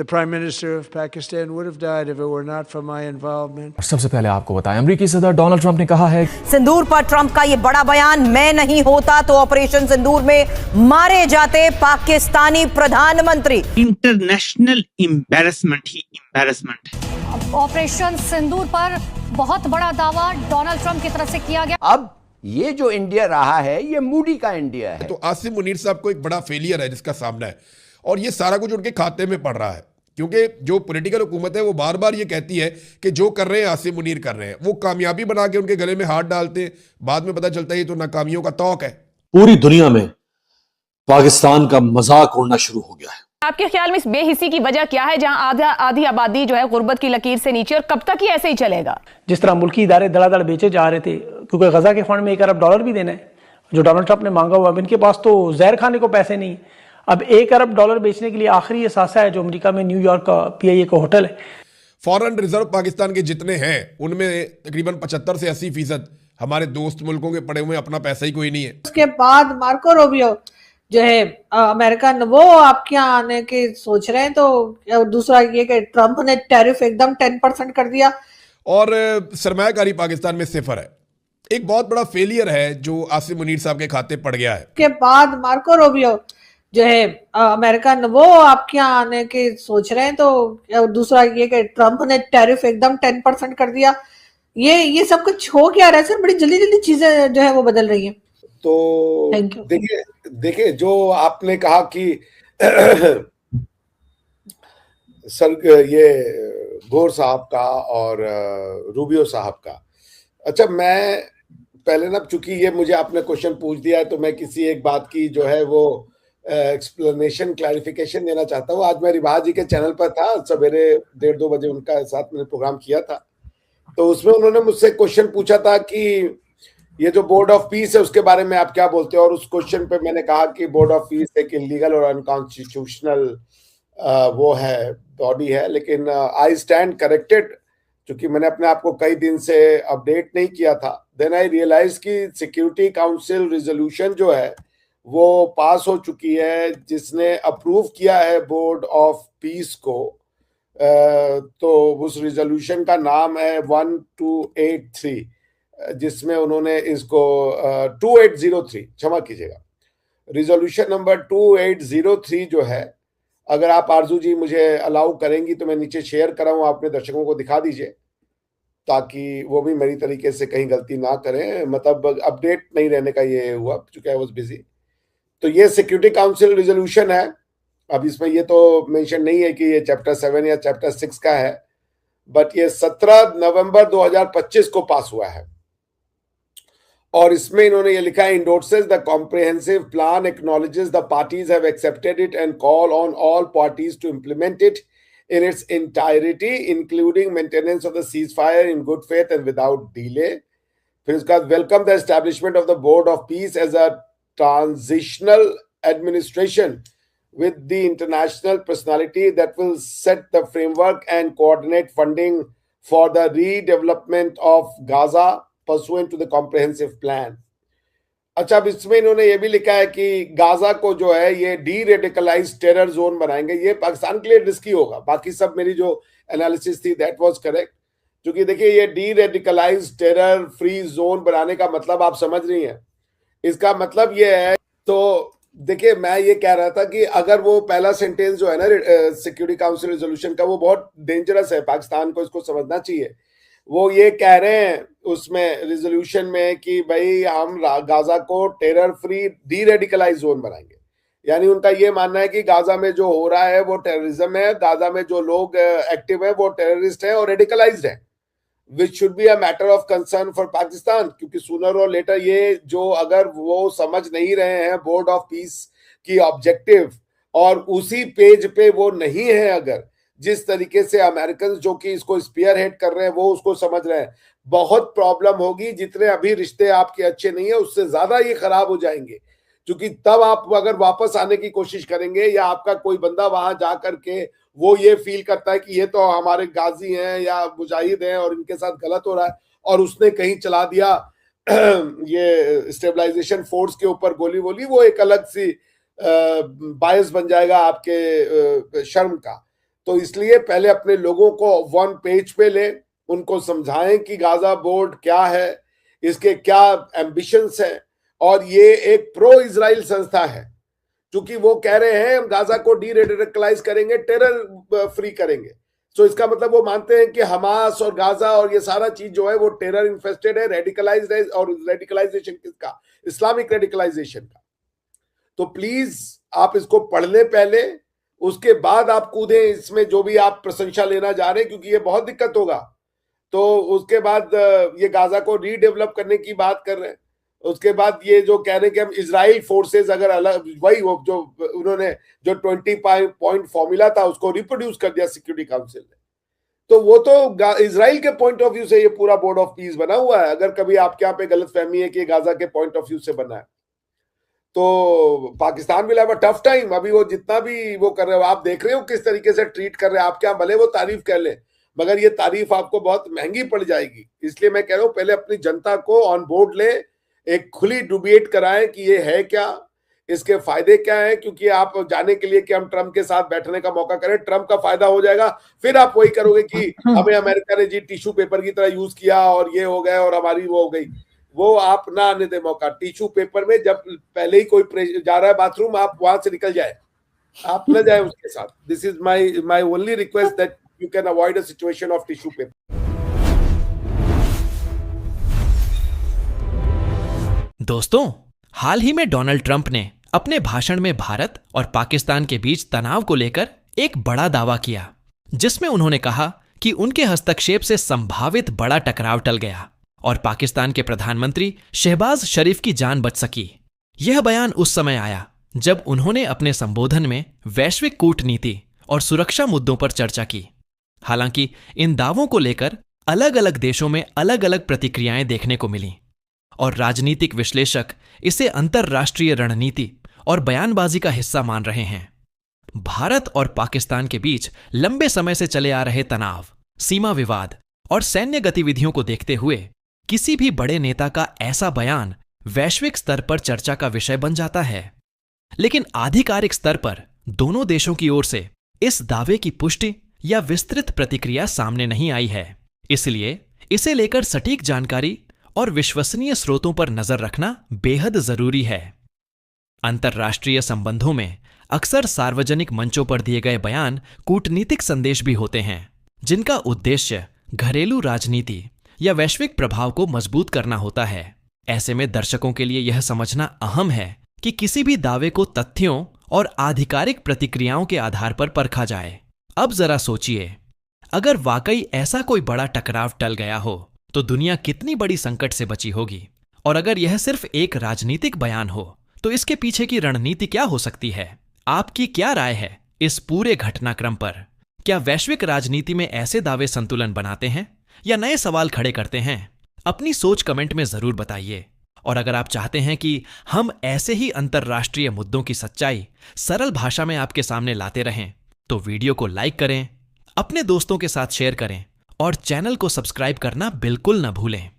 The Prime Minister of Pakistan would have died if it were not for my involvement. सबसे पहले आपको बताएं, अमेरिकी सदर डोनाल्ड ट्रंप ने कहा है सिंदूर पर ट्रंप का ये बड़ा बयान, मैं नहीं होता तो ऑपरेशन सिंदूर में मारे जाते पाकिस्तानी प्रधानमंत्री। इंटरनेशनल एम्बैरेसमेंट ही एम्बैरेसमेंट है। ऑपरेशन सिंदूर पर बहुत बड़ा दावा डोनाल्ड ट्रंप की तरफ से किया गया। अब ये जो इंडिया रहा है ये मूडी का इंडिया है। तो आसिम मुनीर साहब को एक बड़ा फेलियर है जिसका सामना है, और ये सारा कुछ उनके खाते में पड़ रहा है, क्योंकि जो पॉलिटिकल हुकूमत है वो बार बार ये कहती है कि जो कर रहे हैं आसिम मुनीर कर रहे हैं, वो कामयाबी बना के उनके गले में हाथ डालते हैं, बाद में पता चलता है ये तो नाकामियों का तौक है। पूरी दुनिया में पाकिस्तान का मजाक उड़ना शुरू हो गया है। आपके ख्याल में इस बेहिसी की वजह क्या है, जहां आधी आबादी जो है गुर्बत की लकीर से नीचे, और कब तक ही ऐसे ही चलेगा? जिस तरह मुल्की इदारे धड़ाधड़ बेचे जा रहे थे, क्योंकि गजा के फंड में $1 अरब भी देना है जो डोनाल्ड ट्रंप ने मांगा हुआ। अब इनके पास तो जहर खाने को पैसे नहीं। अब $1 अरब बेचने के लिए आखिरी असासा है जो अमेरिका में न्यूयॉर्क का PIA का होटल है। फॉरेन रिजर्व पाकिस्तान के जितने हैं उनमें तकरीबन 75 से 80% हमारे दोस्त मुल्कों के पड़े हुए, अपना पैसा ही कोई नहीं है। उसके बाद मार्को रूबियो जो है अमेरिकन, वो आपके यहाँ आने के सोच रहे हैं। तो दूसरा ये कि ट्रंप ने टैरिफ एकदम 10% कर दिया, और सरमायाकारी पाकिस्तान में सिफर है। एक बहुत बड़ा फेलियर है जो आसिम मुनीर साहब के खाते पड़ गया है। उसके बाद मार्को रूबियो जो है अमेरिकन, वो आपके यहाँ आने के सोच रहे हैं। तो दूसरा ये कि ट्रंप ने टैरिफ एकदम 10% कर दिया। ये सब कुछ हो क्या रहा है सर? बड़ी जल्दी जल्दी चीजें जो है वो बदल रही हैं। तो देखिए जो आपने कहा कि सर ये गोर साहब का और रूबियो साहब का, अच्छा मैं पहले ना, चूंकि ये मुझे आपने क्वेश्चन पूछ दिया है तो मैं किसी एक बात की जो है वो एक्सप्लेनेशन क्लैरिफिकेशन देना चाहता हूँ। आज मैं रिवाज जी के चैनल पर था, सवेरे 1:30-2 बजे उनका साथ मैंने प्रोग्राम किया था। तो उसमें उन्होंने मुझसे क्वेश्चन पूछा था कि ये जो बोर्ड ऑफ पीस है उसके बारे में आप क्या बोलते हो, और उस क्वेश्चन पे मैंने कहा कि बोर्ड ऑफ पीस एक इलीगल और अनकॉन्स्टिट्यूशनल वो है, बॉडी है। लेकिन आई स्टैंड करेक्टेड, क्योंकि मैंने अपने आप को कई दिन से अपडेट नहीं किया था। देन आई रियलाइज कि सिक्योरिटी काउंसिल रिजोल्यूशन जो है वो पास हो चुकी है, जिसने अप्रूव किया है बोर्ड ऑफ पीस को। तो उस रिजोल्यूशन का नाम है 1283, जिसमें उन्होंने इसको 2803, क्षमा कीजिएगा, रिजोल्यूशन नंबर 2803 जो है, अगर आप आरजू जी मुझे अलाउ करेंगी तो मैं नीचे शेयर कराऊं, आप अपने दर्शकों को दिखा दीजिए ताकि वो भी मेरी तरीके से कहीं गलती ना करें। मतलब अपडेट नहीं रहने का ये हुआ, चूंकि आई वाज बिजी। तो ये सिक्योरिटी काउंसिल रिजोल्यूशन है। अब इसमें ये तो मेंशन नहीं है कि ये चैप्टर 7 या चैप्टर 6 का है, बट ये 17 नवंबर 2025 को पास हुआ है। और इसमें इन्होंने ये लिखा है, endorses the comprehensive plan, acknowledges the parties have accepted it and call on all parties to implement it in its entirety, including maintenance of the ceasefire in good faith and without delay. फिर उसका welcome the establishment of the Board of Peace as a transitional administration with the international personality that will set the framework and coordinate funding for the redevelopment of Gaza pursuant to the comprehensive plan. अच्छा, अब इसमें इन्होंने ये भी लिखा है कि Gaza को जो है ये डी रेडिकलाइज टेरर जोन बनाएंगे। ये पाकिस्तान के लिए रिस्की होगा। बाकी सब मेरी जो एनालिसिस थी दैट वाज करेक्ट, क्योंकि देखिए ये D radicalise terror free zone बनाने का मतलब आप समझ रही हैं। इसका मतलब ये है, तो देखिए मैं ये कह रहा था कि अगर वो पहला सेंटेंस जो है ना सिक्योरिटी काउंसिल रेजोल्यूशन का, वो बहुत डेंजरस है, पाकिस्तान को इसको समझना चाहिए। वो ये कह रहे हैं उसमें रिजोल्यूशन में कि भाई हम गाजा को terror free D radicalise zone बनाएंगे। यानी उनका ये मानना है कि गाजा में जो हो रहा है वो टेररिज्म है, गाजा में जो लोग एक्टिव है वो टेररिस्ट हैं और रेडिकलाइज्ड हैं, which should be a matter of concern for Pakistan. क्योंकि सूनर और लेटर ये जो अगर वो समझ नहीं रहे हैं बोर्ड ऑफ पीस की ऑब्जेक्टिव, और उसी पेज पे वो नहीं है, अगर जिस तरीके से अमेरिकन जो कि इसको स्पीयर हेड कर रहे हैं वो उसको समझ रहे हैं, बहुत प्रॉब्लम होगी। जितने अभी रिश्ते आपके अच्छे नहीं है उससे ज्यादा ये खराब हो जाएंगे, क्योंकि तब आप अगर वापस आने की कोशिश करेंगे या आपका कोई बंदा वहां जा करके वो ये फील करता है कि ये तो हमारे गाजी हैं या मुजाहिद हैं और इनके साथ गलत हो रहा है, और उसने कहीं चला दिया ये स्टेबलाइजेशन फोर्स के ऊपर गोली वोली, वो एक अलग सी बायस बन जाएगा आपके शर्म का। तो इसलिए पहले अपने लोगों को वन पेज पे ले, उनको समझाएं कि गाजा बोर्ड क्या है, इसके क्या एम्बिशंस हैं, और ये एक प्रो इजराइल संस्था है। क्योंकि वो कह रहे हैं हम गाजा को डी-रेडिकलाइज करेंगे, टेरर फ्री करेंगे। तो इसका मतलब वो मानते हैं कि हमास और गाजा और ये सारा चीज जो है वो टेरर इन्फेस्टेड है, रेडिकलाइज्ड है, और रेडिकलाइजेशन किसका? इस्लामिक रेडिकलाइजेशन का। तो प्लीज आप इसको पढ़ लें पहले, उसके बाद आप कूदें इसमें जो भी आप प्रशंसा लेना जा रहे हैं, क्योंकि ये बहुत दिक्कत होगा। तो उसके बाद ये गाजा को रीडेवलप करने की बात कर रहे हैं। उसके बाद ये जो कह रहे हैं कि हम इजराइल फोर्सेस अगर अलग, वही वो जो उन्होंने जो 20 पॉइंट फॉर्मूला था उसको रिप्रोड्यूस कर दिया सिक्योरिटी काउंसिल ने। तो वो तो इजराइल के पॉइंट ऑफ व्यू से ये पूरा बोर्ड ऑफ पीस बना हुआ है। अगर कभी आपके यहाँ पे गलतफहमी है कि गाजा के पॉइंट ऑफ व्यू से बना है, तो Pakistan will have a tough time. अभी वो जितना भी वो कर रहे हो, आप देख रहे हो किस तरीके से ट्रीट कर रहे हैं। आप क्या भले वो तारीफ कर ले, मगर ये तारीफ आपको बहुत महंगी पड़ जाएगी। इसलिए मैं कह रहा हूं पहले अपनी जनता को ऑन बोर्ड ले, एक खुली डिबेट कराएं कि ये है क्या, इसके फायदे क्या हैं। क्योंकि आप जाने के लिए कि हम ट्रम्प के साथ बैठने का मौका करें, ट्रम्प का फायदा हो जाएगा, फिर आप वही करोगे कि हमें अमेरिका ने जी टिश्यू पेपर की तरह यूज किया और ये हो गया और हमारी वो हो गई। वो आप ना आने दे मौका। टिश्यू पेपर में जब पहले ही कोई जा रहा है बाथरूम, आप वहां से निकल जाए, आप न जाए उसके साथ। This is my only request that you can avoid a situation of tissue paper. दोस्तों, हाल ही में डोनाल्ड ट्रंप ने अपने भाषण में भारत और पाकिस्तान के बीच तनाव को लेकर एक बड़ा दावा किया, जिसमें उन्होंने कहा कि उनके हस्तक्षेप से संभावित बड़ा टकराव टल गया और पाकिस्तान के प्रधानमंत्री शहबाज शरीफ की जान बच सकी। यह बयान उस समय आया जब उन्होंने अपने संबोधन में वैश्विक कूटनीति और सुरक्षा मुद्दों पर चर्चा की। हालांकि इन दावों को लेकर अलग अलग देशों में अलग अलग प्रतिक्रियाएं देखने को मिली और राजनीतिक विश्लेषक इसे अंतर्राष्ट्रीय रणनीति और बयानबाजी का हिस्सा मान रहे हैं। भारत और पाकिस्तान के बीच लंबे समय से चले आ रहे तनाव, सीमा विवाद और सैन्य गतिविधियों को देखते हुए किसी भी बड़े नेता का ऐसा बयान वैश्विक स्तर पर चर्चा का विषय बन जाता है। लेकिन आधिकारिक स्तर पर दोनों देशों की ओर से इस दावे की पुष्टि या विस्तृत प्रतिक्रिया सामने नहीं आई है। इसलिए इसे लेकर सटीक जानकारी और विश्वसनीय स्रोतों पर नजर रखना बेहद जरूरी है। अंतर्राष्ट्रीय संबंधों में अक्सर सार्वजनिक मंचों पर दिए गए बयान कूटनीतिक संदेश भी होते हैं, जिनका उद्देश्य घरेलू राजनीति या वैश्विक प्रभाव को मजबूत करना होता है। ऐसे में दर्शकों के लिए यह समझना अहम है कि किसी भी दावे को तथ्यों और आधिकारिक प्रतिक्रियाओं के आधार पर परखा जाए। अब जरा सोचिए, अगर वाकई ऐसा कोई बड़ा टकराव टल गया हो तो दुनिया कितनी बड़ी संकट से बची होगी। और अगर यह सिर्फ एक राजनीतिक बयान हो तो इसके पीछे की रणनीति क्या हो सकती है? आपकी क्या राय है इस पूरे घटनाक्रम पर? क्या वैश्विक राजनीति में ऐसे दावे संतुलन बनाते हैं या नए सवाल खड़े करते हैं? अपनी सोच कमेंट में जरूर बताइए। और अगर आप चाहते हैं कि हम ऐसे ही अंतर्राष्ट्रीय मुद्दों की सच्चाई सरल भाषा में आपके सामने लाते रहें, तो वीडियो को लाइक करें, अपने दोस्तों के साथ शेयर करें और चैनल को सब्सक्राइब करना बिल्कुल न भूलें।